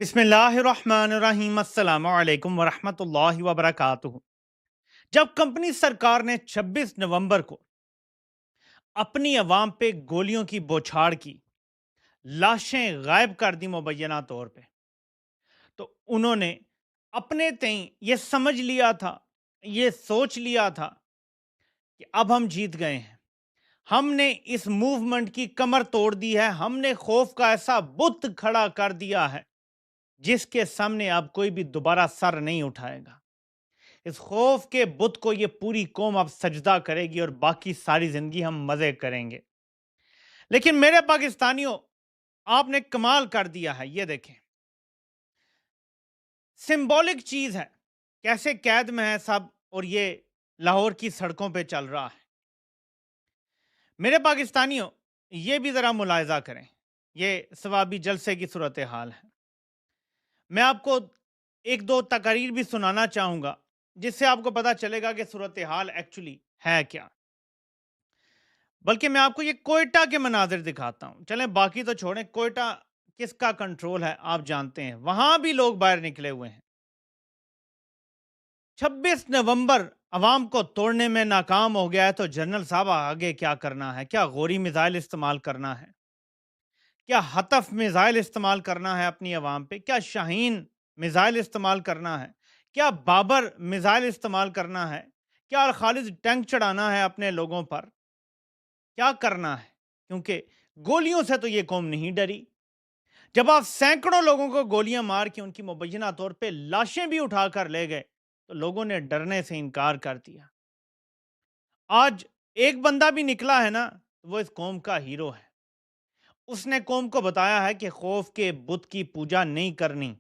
بسم اللہ الرحمن الرحیم السلام علیکم ورحمۃ اللہ وبرکاتہ۔ جب کمپنی سرکار نے 26 نومبر کو اپنی عوام پہ گولیوں کی بوچھاڑ کی، لاشیں غائب کر دی مبینہ طور پہ، تو انہوں نے اپنے تئیں یہ سمجھ لیا تھا، یہ سوچ لیا تھا کہ اب ہم جیت گئے ہیں، ہم نے اس موومنٹ کی کمر توڑ دی ہے، ہم نے خوف کا ایسا بت کھڑا کر دیا ہے جس کے سامنے اب کوئی بھی دوبارہ سر نہیں اٹھائے گا۔ اس خوف کے بت کو یہ پوری قوم اب سجدہ کرے گی اور باقی ساری زندگی ہم مزے کریں گے۔ لیکن میرے پاکستانیوں، آپ نے کمال کر دیا ہے۔ یہ دیکھیں، سمبولک چیز ہے، کیسے قید میں ہے سب، اور یہ لاہور کی سڑکوں پہ چل رہا ہے۔ میرے پاکستانیوں، یہ بھی ذرا ملاحظہ کریں، یہ ثوابی جلسے کی صورتحال ہے۔ میں آپ کو ایک دو تقاریر بھی سنانا چاہوں گا جس سے آپ کو پتا چلے گا کہ صورتحال ایکچولی ہے کیا۔ بلکہ میں آپ کو یہ کوئٹہ کے مناظر دکھاتا ہوں۔ چلیں باقی تو چھوڑیں، کوئٹہ کس کا کنٹرول ہے آپ جانتے ہیں، وہاں بھی لوگ باہر نکلے ہوئے ہیں۔ 26 نومبر عوام کو توڑنے میں ناکام ہو گیا ہے تو جنرل صاحب آگے کیا کرنا ہے؟ کیا غوری میزائل استعمال کرنا ہے؟ کیا حطف میزائل استعمال کرنا ہے اپنی عوام پہ؟ کیا شاہین میزائل استعمال کرنا ہے؟ کیا بابر میزائل استعمال کرنا ہے؟ کیا الخالد ٹینک چڑھانا ہے اپنے لوگوں پر؟ کیا کرنا ہے؟ کیونکہ گولیوں سے تو یہ قوم نہیں ڈری۔ جب آپ سینکڑوں لوگوں کو گولیاں مار کے ان کی مبینہ طور پہ لاشیں بھی اٹھا کر لے گئے تو لوگوں نے ڈرنے سے انکار کر دیا۔ آج ایک بندہ بھی نکلا ہے نا، وہ اس قوم کا ہیرو ہے۔ اس نے قوم کو بتایا ہے کہ خوف کے بت کی پوجا نہیں کرنی،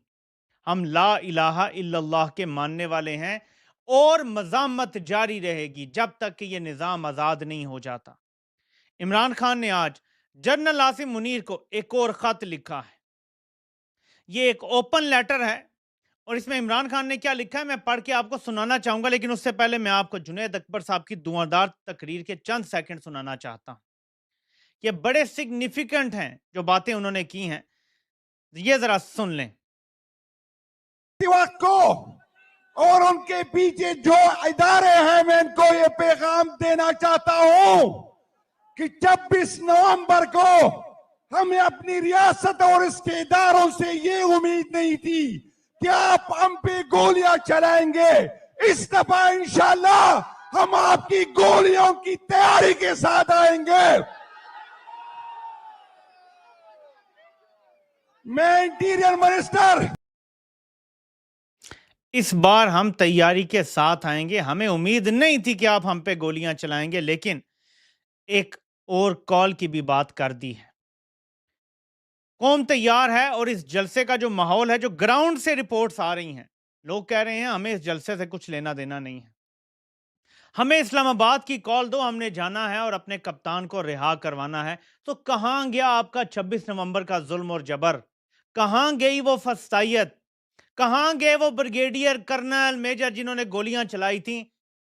ہم لا الہ الا اللہ کے ماننے والے ہیں، اور مزاحمت جاری رہے گی جب تک کہ یہ نظام آزاد نہیں ہو جاتا۔ عمران خان نے آج جنرل عاصم منیر کو ایک اور خط لکھا ہے۔ یہ ایک اوپن لیٹر ہے اور اس میں عمران خان نے کیا لکھا ہے میں پڑھ کے آپ کو سنانا چاہوں گا، لیکن اس سے پہلے میں آپ کو جنید اکبر صاحب کی دھواں تقریر کے چند سیکنڈ سنانا چاہتا ہوں۔ یہ بڑے سگنیفیکنٹ ہیں جو باتیں انہوں نے کی ہیں، یہ ذرا سن لیں۔ کو اور ان کے پیچھے جو ادارے ہیں، میں ان کو یہ پیغام دینا چاہتا ہوں کہ 26 نومبر کو ہمیں اپنی ریاست اور اس کے اداروں سے یہ امید نہیں تھی کہ آپ ہم پہ گولیاں چلائیں گے۔ اس دفعہ انشاءاللہ ہم آپ کی گولیوں کی تیاری کے ساتھ آئیں گے۔ میں انٹیریئر منسٹر، اس بار ہم تیاری کے ساتھ آئیں گے، ہمیں امید نہیں تھی کہ آپ ہم پہ گولیاں چلائیں گے، لیکن ایک اور کال کی بھی بات کر دی ہے۔ قوم تیار ہے، اور اس جلسے کا جو ماحول ہے، جو گراؤنڈ سے رپورٹس آ رہی ہیں، لوگ کہہ رہے ہیں ہمیں اس جلسے سے کچھ لینا دینا نہیں ہے، ہمیں اسلام آباد کی کال دو، ہم نے جانا ہے اور اپنے کپتان کو رہا کروانا ہے۔ تو کہاں گیا آپ کا 26 نومبر کا ظلم اور جبر؟ کہاں گئی وہ فسطائیت؟ کہاں گئے وہ بریگیڈیئر کرنل میجر جنہوں نے گولیاں چلائی تھیں؟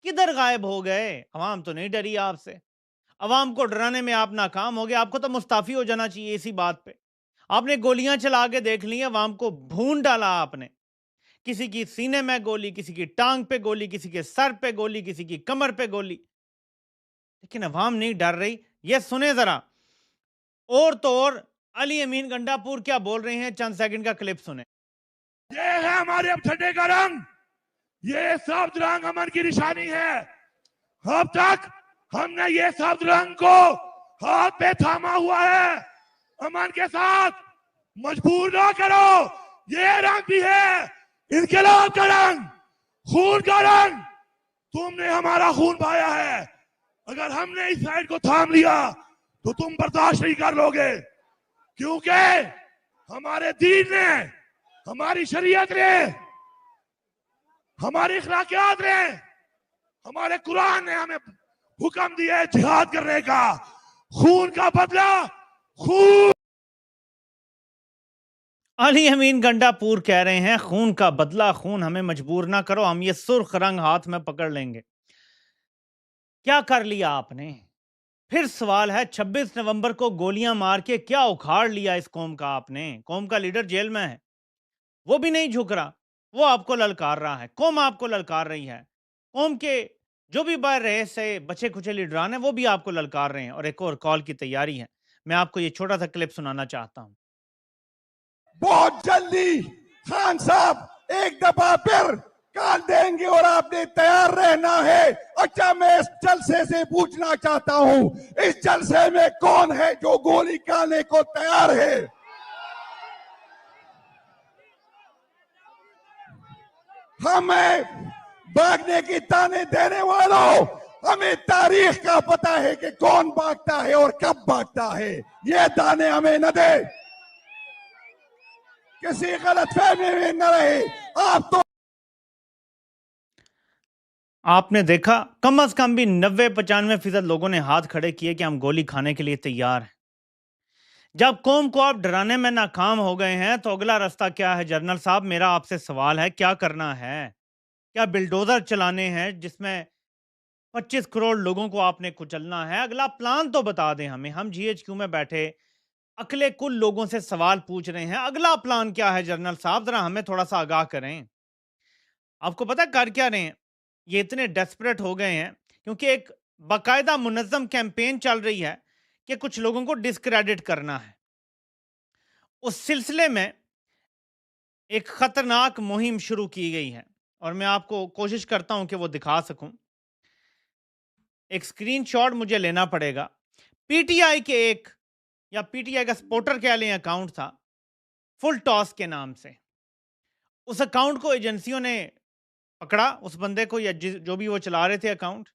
کدھر غائب ہو گئے؟ عوام تو نہیں ڈری آپ سے، عوام کو ڈرانے میں آپ ناکام ہو گئے۔ آپ کو تو مستعفی ہو جانا چاہیے اسی بات پہ۔ آپ نے گولیاں چلا کے دیکھ لی، عوام کو بھون ڈالا آپ نے، کسی کی سینے میں گولی، کسی کی ٹانگ پہ گولی، کسی کے سر پہ گولی، کسی کی کمر پہ گولی، لیکن عوام نہیں ڈر رہی۔ یہ سنیں ذرا، اور تو اور علی امین گنڈا پور کیا بول رہے ہیں، چند سیکنڈ کا کلپ سنیں۔ یہ ہے ہمارے اب جھنڈے کا رنگ، یہ سبز رنگ امن کی نشانی ہے۔ اب تک ہم نے یہ سبز رنگ کو ہاتھ پہ تھاما ہوا ہے۔ امن کے ساتھ مجبور نہ کرو، یہ رنگ بھی ہے انقلاب کا رنگ، خون کا رنگ۔ تم نے ہمارا خون بہایا ہے، اگر ہم نے اس سائڈ کو تھام لیا تو تم برداشت نہیں کر لو گے، کیونکہ ہمارے دین نے، ہماری شریعت نے، ہماری اخلاقیات نے، ہمارے قرآن نے ہمیں حکم دیا ہے جہاد کرنے کا، خون کا بدلہ خون۔ علی امین گنڈا پور کہہ رہے ہیں خون کا بدلہ خون، ہمیں مجبور نہ کرو، ہم یہ سرخ رنگ ہاتھ میں پکڑ لیں گے۔ کیا کر لیا آپ نے؟ پھر سوال ہے 26 نومبر کو گولیاں مار کے کیا اکھاڑ لیا اس قوم کا آپ نے؟ قوم کا لیڈر جیل میں ہے، وہ بھی نہیں جھک رہا, وہ آپ کو للکار رہا ہے, قوم آپ کو للکار رہی ہے, قوم کے جو بھی باہر رہے سے بچے کچے لیڈران ہیں وہ بھی آپ کو للکار رہے ہیں, اور ایک اور کال کی تیاری ہے. میں آپ کو یہ چھوٹا سا کلپ سنانا چاہتا ہوں. بہت جلدی خان صاحب ایک دفعہ پھر کال دیں گے اور آپ نے تیار رہنا ہے. اچھا, میں اس جلسے سے پوچھنا چاہتا ہوں, اس جلسے میں کون ہے جو گولی کھانے کو تیار ہے؟ ہمیں بھاگنے کی تانے دینے والوں, ہمیں تاریخ کا پتہ ہے کہ کون بھاگتا ہے اور کب بھاگتا ہے. یہ تانے ہمیں نہ دے, کسی غلط فہمی میں نہ رہے. آپ تو آپ نے دیکھا, کم از کم بھی 90-95% لوگوں نے ہاتھ کھڑے کیے کہ ہم گولی کھانے کے لیے تیار ہیں. جب قوم کو آپ ڈرانے میں ناکام ہو گئے ہیں تو اگلا راستہ کیا ہے جنرل صاحب؟ میرا آپ سے سوال ہے, کیا کرنا ہے؟ کیا بلڈوزر چلانے ہیں جس میں 25 کروڑ لوگوں کو آپ نے کچلنا ہے؟ اگلا پلان تو بتا دیں ہمیں. ہم جی ایچ کیو میں بیٹھے اکلے کل لوگوں سے سوال پوچھ رہے ہیں, اگلا پلان کیا ہے جنرل صاحب؟ ذرا ہمیں تھوڑا سا آگاہ کریں. آپ کو پتا کر کیا رہے ہیں؟ یہ اتنے ڈیسپریٹ ہو گئے ہیں کیونکہ ایک باقاعدہ منظم کیمپین چل رہی ہے کہ کچھ لوگوں کو ڈسکریڈٹ کرنا ہے. اس سلسلے میں ایک خطرناک مہم شروع کی گئی ہے, اور میں آپ کو کوشش کرتا ہوں کہ وہ دکھا سکوں. ایک سکرین شاٹ مجھے لینا پڑے گا. پی ٹی آئی کے ایک, یا پی ٹی آئی کا سپورٹر کہہ لیں, اکاؤنٹ تھا فل ٹاس کے نام سے. اس اکاؤنٹ کو ایجنسیوں نے پکڑا, اس بندے کو, یا جو بھی وہ چلا رہے تھے اکاؤنٹ,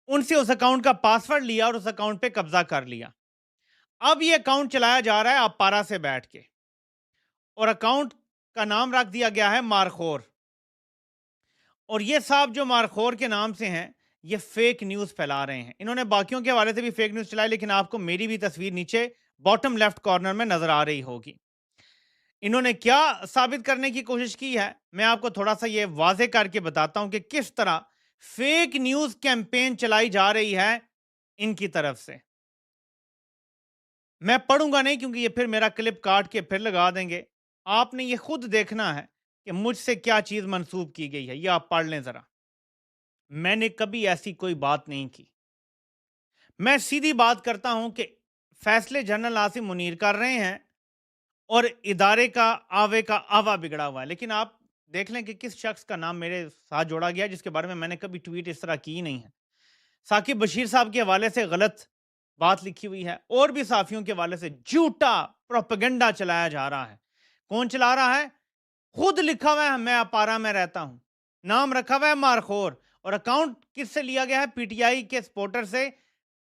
ان سے اس اکاؤنٹ کا پاسورڈ لیا اور اس اکاؤنٹ پہ قبضہ کر لیا. اب یہ اکاؤنٹ چلایا جا رہا ہے اپارا سے بیٹھ کے, اور اکاؤنٹ کا نام رکھ دیا گیا ہے مارخور. اور یہ صاحب جو مارخور کے نام سے ہیں, یہ فیک نیوز پھیلا رہے ہیں. انہوں نے باقیوں کے حوالے سے بھی فیک نیوز چلائی, لیکن آپ کو میری بھی تصویر نیچے باٹم لیفٹ کارنر میں نظر آ رہی ہوگی. انہوں نے کیا ثابت کرنے کی کوشش کی ہے, میں آپ کو تھوڑا سا یہ واضح کر کے بتاتا ہوں کہ کس طرح فیک نیوز کیمپین چلائی جا رہی ہے ان کی طرف سے. میں پڑھوں گا نہیں کیونکہ یہ پھر میرا کلپ کاٹ کے پھر لگا دیں گے. آپ نے یہ خود دیکھنا ہے کہ مجھ سے کیا چیز منسوب کی گئی ہے, یہ آپ پڑھ لیں ذرا. میں نے کبھی ایسی کوئی بات نہیں کی. میں سیدھی بات کرتا ہوں کہ فیصلے جنرل عاصم منیر کر رہے ہیں اور ادارے کا آوے کا آوا بگڑا ہوا ہے. لیکن آپ دیکھ لیں کہ کس شخص کا نام میرے ساتھ جوڑا گیا جس کے بارے میں نے کبھی ٹویٹ اس طرح کی نہیں ہے. ثاقب بشیر صاحب کے حوالے سے غلط بات لکھی ہوئی ہے, اور بھی صحافیوں کے حوالے سے جھوٹا پروپیگنڈا چلایا جا رہا ہے. کون چلا رہا ہے؟ خود لکھا ہوا ہے میں اپارا میں رہتا ہوں, نام رکھا ہوا ہے مارخور, اور اکاؤنٹ کس سے لیا گیا ہے؟ پی ٹی آئی کے سپورٹر سے.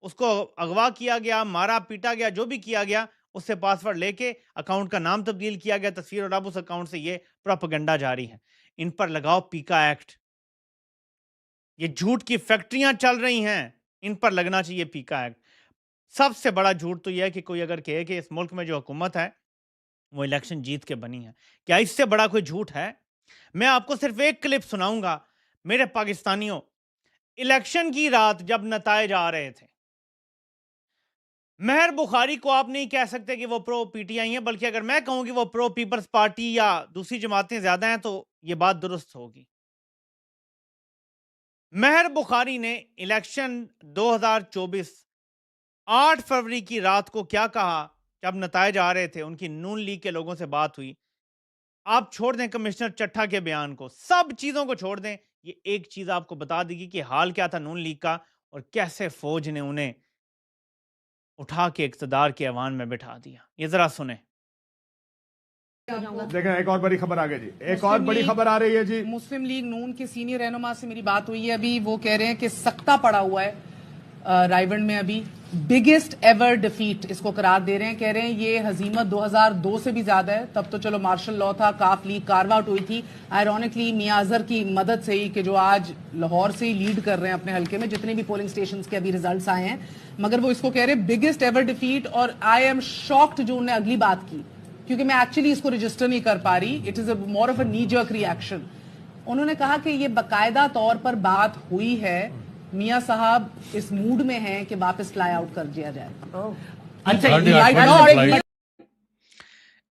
اس کو اغوا کیا گیا, مارا پیٹا گیا, جو بھی کیا گیا, اس سے پاسورڈ لے کے اکاؤنٹ کا نام تبدیل کیا گیا, تصویر, اور اب اس اکاؤنٹ سے یہ پروپیگنڈا جاری ہے. ان پر لگاؤ پیکا ایکٹ. یہ جھوٹ کی فیکٹریاں چل رہی ہیں, ان پر لگنا چاہیے پیکا ایکٹ. سب سے بڑا جھوٹ تو یہ ہے کہ کوئی اگر کہے کہ اس ملک میں جو حکومت ہے وہ الیکشن جیت کے بنی ہے. کیا اس سے بڑا کوئی جھوٹ ہے؟ میں آپ کو صرف ایک کلپ سناؤں گا. میرے پاکستانیوں, الیکشن کی رات جب نتائج آ رہے تھے, مہر بخاری کو آپ نہیں کہہ سکتے کہ وہ پرو پی ٹی آئی ہیں, بلکہ اگر میں کہوں کہ وہ پرو پیپلز پارٹی یا دوسری جماعتیں زیادہ ہیں تو یہ بات درست ہوگی. مہر بخاری نے الیکشن 2024 8 فروری کی رات کو کیا کہا جب نتائج آ رہے تھے؟ ان کی نون لیگ کے لوگوں سے بات ہوئی. آپ چھوڑ دیں کمشنر چٹھا کے بیان کو, سب چیزوں کو چھوڑ دیں, یہ ایک چیز آپ کو بتا دے گی کہ حال کیا تھا نون لیگ کا, اور کیسے فوج نے انہیں اٹھا کے اقتدار کے ایوان میں بٹھا دیا. یہ ذرا سنیں. دیکھیں ایک اور بڑی خبر آ گئی جی, ایک اور بڑی خبر آ رہی ہے جی. مسلم لیگ نون کے سینئر رہنما سے میری بات ہوئی ہے ابھی, وہ کہہ رہے ہیں کہ سختہ پڑا ہوا ہے رائیونڈ میں, ابھی بگیسٹ ایور ڈیفیٹ اس کو قرار دے رہے ہیں. کہہ رہے ہیں یہ ہزیمت 2002 سے بھی زیادہ ہے. تب تو چلو مارشل لا تھا, کاف لیگ کارو آؤٹ ہوئی تھی آئرونکلی میاں اظہر کی مدد سے ہی, کہ جو آج لاہور سے ہی لیڈ کر رہے ہیں اپنے حلقے میں, جتنے بھی پولنگ سٹیشنز کے ابھی ریزلٹس آئے ہیں. مگر وہ اس کو کہہ رہے ہیں بگیسٹ ایور ڈیفیٹ. اور آئی ایم شاکڈ جو انہوں نے اگلی بات کی, کیونکہ میں ایکچولی اس کو رجسٹر نہیں کر پا رہی. It is a more of اے نی جرک ریئیکشن. انہوں نے کہا کہ یہ باقاعدہ طور پر بات ہوئی ہے, میاں صاحب اس موڈ میں ہیں کہ واپس فلائی آؤٹ کر دیا جائے.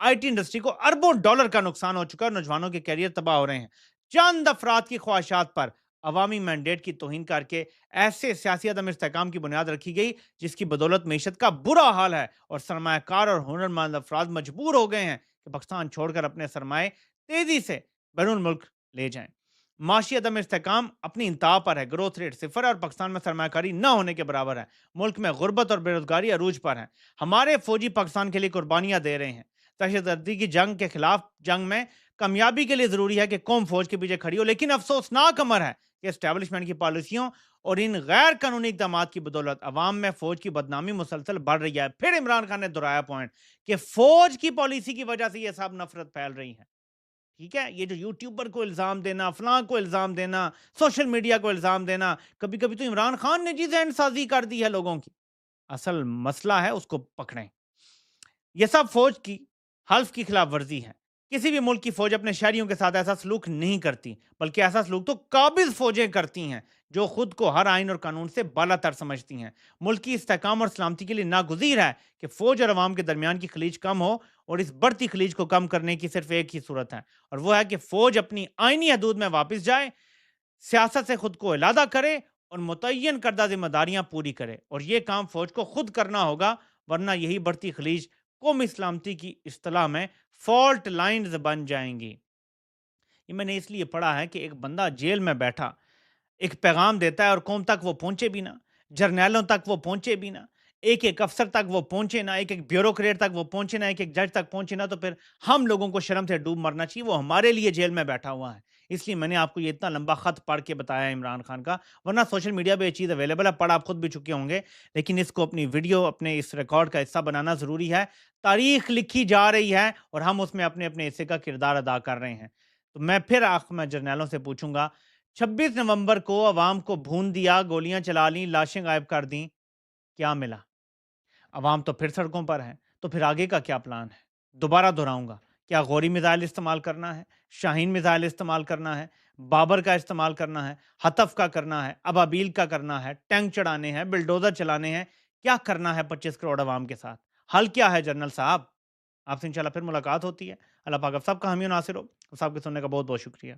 آئی ٹی انڈسٹری کو اربوں ڈالر کا نقصان ہو چکا ہے اور نوجوانوں کے کیریئر تباہ ہو رہے ہیں. چند افراد کی خواہشات پر عوامی مینڈیٹ کی توہین کر کے ایسے سیاسی عدم استحکام کی بنیاد رکھی گئی جس کی بدولت معیشت کا برا حال ہے اور سرمایہ کار اور ہنرمند افراد مجبور ہو گئے ہیں کہ پاکستان چھوڑ کر اپنے سرمایہ تیزی سے بیرون ملک لے جائیں. معاشی عدم استحکام اپنی انتہا پر ہے. گروتھ ریٹ صفر ہے اور پاکستان میں سرمایہ کاری نہ ہونے کے برابر ہے. ملک میں غربت اور بے روزگاری عروج پر ہے. ہمارے فوجی پاکستان کے لیے قربانیاں دے رہے ہیں. دہشت گردی کی جنگ کے خلاف جنگ میں کامیابی کے لیے ضروری ہے کہ قوم فوج کے پیچھے کھڑی ہو، لیکن افسوسناک امر ہے کہ اسٹیبلشمنٹ کی پالیسیوں اور ان غیر قانونی اقدامات کی بدولت عوام میں فوج کی بدنامی مسلسل بڑھ رہی ہے. پھر عمران خان نے دہرایا پوائنٹ کہ فوج کی پالیسی کی وجہ سے یہ سب نفرت پھیل رہی ہے. ٹھیک ہے، یہ جو یوٹیوبر کو الزام دینا، فلاں کو الزام دینا، سوشل میڈیا کو الزام دینا، کبھی کبھی تو عمران خان نے جی ذہن سازی کر دی ہے لوگوں کی. اصل مسئلہ ہے اس کو پکڑیں. یہ سب فوج کی حلف کی خلاف ورزی ہے. کسی بھی ملک کی فوج اپنے شہریوں کے ساتھ ایسا سلوک نہیں کرتی، بلکہ ایسا سلوک تو قابض فوجیں کرتی ہیں جو خود کو ہر آئین اور قانون سے بالا تر سمجھتی ہیں. ملک کی استحکام اور سلامتی کے لیے ناگزیر ہے کہ فوج اور عوام کے درمیان کی خلیج کم ہو، اور اس بڑھتی خلیج کو کم کرنے کی صرف ایک ہی صورت ہے، اور وہ ہے کہ فوج اپنی آئینی حدود میں واپس جائے، سیاست سے خود کو علیحدہ کرے اور متعین کردہ ذمہ داریاں پوری کرے. اور یہ کام فوج کو خود کرنا ہوگا، ورنہ یہی بڑھتی خلیج قومی سلامتی کی اصطلاح میں فالٹ لائنز بن جائیں گی. یہ میں نے اس لیے پڑھا ہے کہ ایک بندہ جیل میں بیٹھا ایک پیغام دیتا ہے اور قوم تک وہ پہنچے بھی نہ، جرنیلوں تک وہ پہنچے بھی نہ، ایک ایک افسر تک وہ پہنچے نہ، ایک ایک بیوروکریٹ تک وہ پہنچے نہ، ایک ایک جج تک پہنچے نہ، تو پھر ہم لوگوں کو شرم سے ڈوب مرنا چاہیے. وہ ہمارے لیے جیل میں بیٹھا ہوا ہے. اس لیے میں نے آپ کو یہ اتنا لمبا خط پڑھ کے بتایا ہے عمران خان کا، ورنہ سوشل میڈیا پہ یہ چیز اویلیبل ہے، پڑھ آپ خود بھی چکے ہوں گے، لیکن اس کو اپنی ویڈیو، اپنے اس ریکارڈ کا حصہ بنانا ضروری ہے. تاریخ لکھی جا رہی ہے اور ہم اس میں اپنے اپنے حصے کا کردار ادا کر رہے ہیں. تو میں پھر آخر میں جرنیلوں سے پوچھوں گا، 26 نومبر کو عوام کو بھون دیا، گولیاں چلا لیں، لاشیں غائب کر دیں، کیا ملا؟ عوام تو پھر سڑکوں پر ہے. تو پھر آگے کا کیا پلان ہے؟ دوبارہ دہراؤں گا، کیا غوری میزائل استعمال کرنا ہے، شاہین میزائل استعمال کرنا ہے، بابر کا استعمال کرنا ہے، حطف کا کرنا ہے، ابابیل کا کرنا ہے، ٹینک چڑھانے ہیں، بلڈوزر چلانے ہیں؟ کیا کرنا ہے 25 کروڑ عوام کے ساتھ؟ حل کیا ہے جنرل صاحب؟ آپ سے انشاءاللہ پھر ملاقات ہوتی ہے. اللہ پاک آپ سب کا حامی و ناصر ہو. آپ سب کے سننے کا بہت بہت شکریہ.